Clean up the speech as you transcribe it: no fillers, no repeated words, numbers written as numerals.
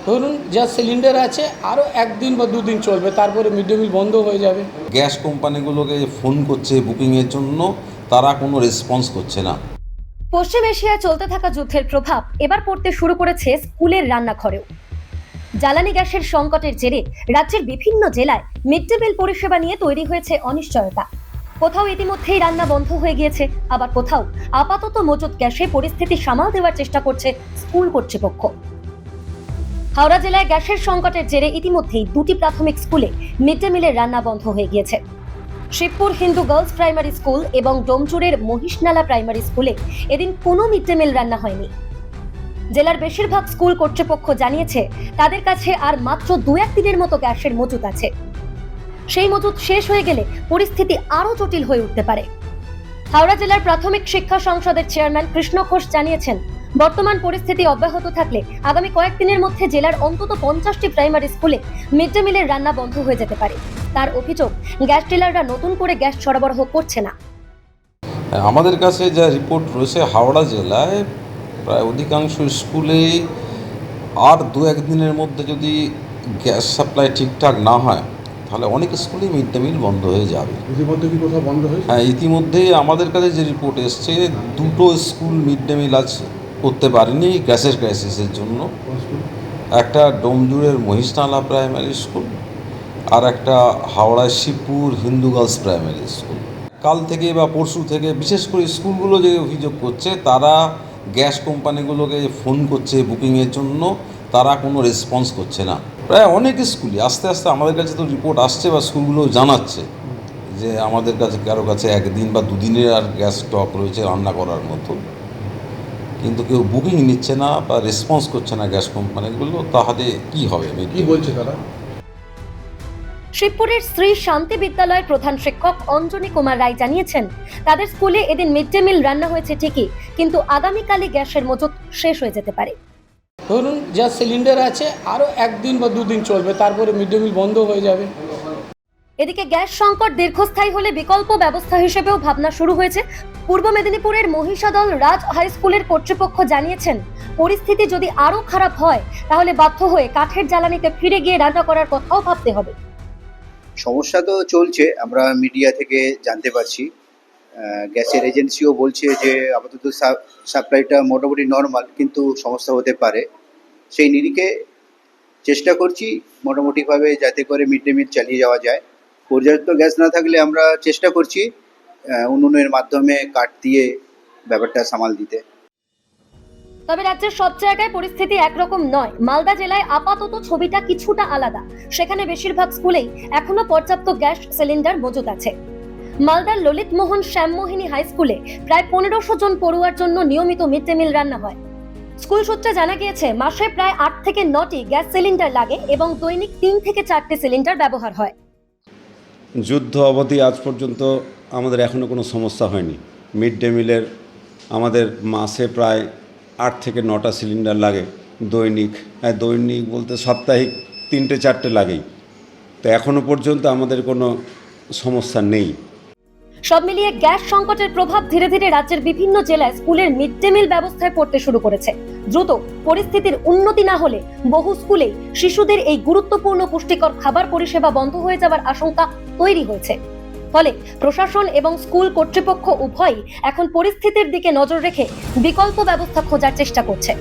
ধরুন যা সিলিন্ডার আছে আরও একদিন বা দুদিন চলবে, তারপরে মিড ডে মিল বন্ধ হয়ে যাবে। গ্যাস কোম্পানিগুলোকে ফোন করছে বুকিংয়ের জন্য, তারা কোনো রেসপন্স করছে না। পশ্চিম এশিয়ায় চলতে থাকা যুদ্ধের প্রভাব এবার পড়তে শুরু করেছে স্কুলের রান্নাঘরেও। জ্বালানি গ্যাসের সংকটের জেরে রাজ্যের বিভিন্ন জেলায় মিড ডে মিল পরিষেবা নিয়ে তৈরি হয়েছে অনিশ্চয়তা। কোথাও ইতিমধ্যেই রান্না বন্ধ হয়ে গিয়েছে, আবার কোথাও আপাতত মজুত গ্যাসে পরিস্থিতি সামাল দেওয়ার চেষ্টা করছে স্কুল কর্তৃপক্ষ। হাওড়া জেলায় গ্যাসের সংকটের জেরে ইতিমধ্যেই দুটি প্রাথমিক স্কুলে মিড ডে মিলের রান্না বন্ধ হয়ে গিয়েছে। Shibpur Hindu girls primary school এবং ডোমচুরের মহিষনালা প্রাইমারি স্কুলে এদিন কোনো মিড ডে মিল রান্না হয়নি। জেলার বেশিরভাগ স্কুল কর্তৃপক্ষ জানিয়েছে তাদের কাছে আর মাত্র 2-1 দিনের মতো গ্যাসের মজুত আছে। সেই মজুত শেষ হয়ে গেলে পরিস্থিতি আরো জটিল হয়ে উঠতে পারে। হাওড়া জেলার প্রাথমিক শিক্ষা সংসদের চেয়ারম্যান কৃষ্ণ ঘোষ জানিয়েছেন, বর্তমান পরিস্থিতি অব্যাহত থাকলে আগামী কয়েকদিনের মধ্যে জেলার অন্তত 50টি প্রাইমারি স্কুলে মিড ডে মিলের রান্না বন্ধ হয়ে যেতে পারে। তার অভিযোগ, গ্যাস ডিলাররা নতুন করে গ্যাস সরবরাহ করছে না। আমাদের কাছে যা রিপোর্ট রয়েছে, হাওড়া জেলায় প্রায় অধিকাংশ স্কুলে আর 2-1 দিনের মধ্যে যদি গ্যাস সাপ্লাই ঠিকঠাক না হয়, তাহলে অনেক স্কুলেই মিড ডে মিল বন্ধ হয়ে যাবে। ইতিমধ্যে কি কোথাও বন্ধ হয়েছে? হ্যাঁ, ইতিমধ্যেই আমাদের কাছে যে রিপোর্ট এসছে, 2টো স্কুল মিড ডে মিল আজ করতে পারেনি গ্যাসের ক্রাইসিসের জন্য। কোন স্কুল? একটা ডোমজুড়ের মহিষনালা প্রাইমারি স্কুল, আর একটা হাওড়ার Shibpur Hindu girls primary school. কাল থেকে বা পরশু থেকে বিশেষ করে স্কুলগুলো যে অভিযোগ করছে, তারা গ্যাস কোম্পানিগুলোকে ফোন করছে বুকিংয়ের জন্য, তারা কোনো রেসপন্স করছে না। প্রায় অনেক স্কুলই আস্তে আস্তে আমাদের কাছে তো রিপোর্ট আসছে বা স্কুলগুলো জানাচ্ছে যে আমাদের কাছে কারো কাছে 1 দিন বা 2 দিনের আর গ্যাস স্টক রয়েছে রান্না করার মতো, কিন্তু কেউ বুকিং নিচ্ছে না বা রেসপন্স করছে না গ্যাস কোম্পানিগুলো। তাহলে কি হবে? কি বলছে তারা? শিবপুরের শ্রী শান্তি বিদ্যালয়ের প্রধান শিক্ষক অঞ্জনী কুমার রায় জানিয়েছেন, তাদের স্কুলে এদিন মিড ডে মিল রান্না হয়েছে ঠিকই, কিন্তু আগামীকালই গ্যাসের মজুত শেষ হয়ে যেতে পারে। ধরুন যা সিলিন্ডার আছে আরও একদিন বা দুদিন চলবে, তারপরে মিড ডে মিল বন্ধ হয়ে যাবে। এদিকে গ্যাস সংকট দীর্ঘস্থায়ী হলে বিকল্প ব্যবস্থা হিসেবেও ভাবনা শুরু হয়েছে। পূর্ব মেদিনীপুরের মহিষাদল রাজ হাই স্কুলের কর্তৃপক্ষ জানিয়েছেন, পরিস্থিতি যদি আরো খারাপ হয় তাহলে বাধ্য হয়ে কাঠের জ্বালানিতে ফিরে গিয়ে রান্না করার কথাও ভাবতে হবে। সমস্যা তো চলছে, আমরা মিডিয়া থেকে জানতে পারছি। গ্যাসের এজেন্সিও বলছে যে আপাতত সাপ্লাইটা মোটামুটি নর্মাল, কিন্তু সমস্যা হতে পারে। সেই নিরিখে চেষ্টা করছি মোটামুটিভাবে যাতে করে মিড ডে মিল চালিয়ে যাওয়া যায়। পর্যাপ্ত গ্যাস না থাকলে আমরা চেষ্টা করছি উনুনের মাধ্যমে কাঠ দিয়ে ব্যাপারটা সামাল দিতে। তবে রাজ্যের সব জায়গায় পরিস্থিতি একরকম নয়। মালদা জেলায় আপাতত ছবিটা কিছুটা আলাদা। সেখানে বেশিরভাগ স্কুলেই এখনো পর্যাপ্ত গ্যাস সিলিন্ডার মজুত আছে। মালদার ললিত মোহন শ্যামমোহিনী হাই স্কুলে প্রায় 1500 জন পড়ুয়ার জন্য নিয়মিত মিড ডে মিল রান্না হয়। স্কুল সূত্রে জানা গিয়েছে, মাসে প্রায় 8 থেকে 9টি গ্যাস সিলিন্ডার লাগে এবং দৈনিক 3 থেকে 4টি সিলিন্ডার ব্যবহার হয়। যুদ্ধ অবধি আজ পর্যন্ত আমাদের এখনও কোনো সমস্যা হয়নি। মিড ডে মিলের আমাদের মাসে প্রায় 8 থেকে 9টা সিলিন্ডার লাগে দৈনিক। দৈনিক বলতে সাপ্তাহিক 3-4টে লাগেই। তো এখনও পর্যন্ত আমাদের কোনো সমস্যা নেই। সব মিলিয়ে গ্যাস সংকটের প্রভাব ধীরে ধীরে রাজ্যের বিভিন্ন জেলায় স্কুলের মিড ডে মিল ব্যবস্থায় পড়তে শুরু করেছে। দ্রুত পরিস্থিতির উন্নতি না হলে বহু স্কুলেই শিশুদের এই গুরুত্বপূর্ণ পুষ্টিকর খাবার পরিষেবা বন্ধ হয়ে যাওয়ার আশঙ্কা তৈরি হয়েছে। ফলে প্রশাসন এবং স্কুল কর্তৃপক্ষ উভয়ই এখন পরিস্থিতির দিকে নজর রেখে বিকল্প ব্যবস্থা খোঁজার চেষ্টা করছে।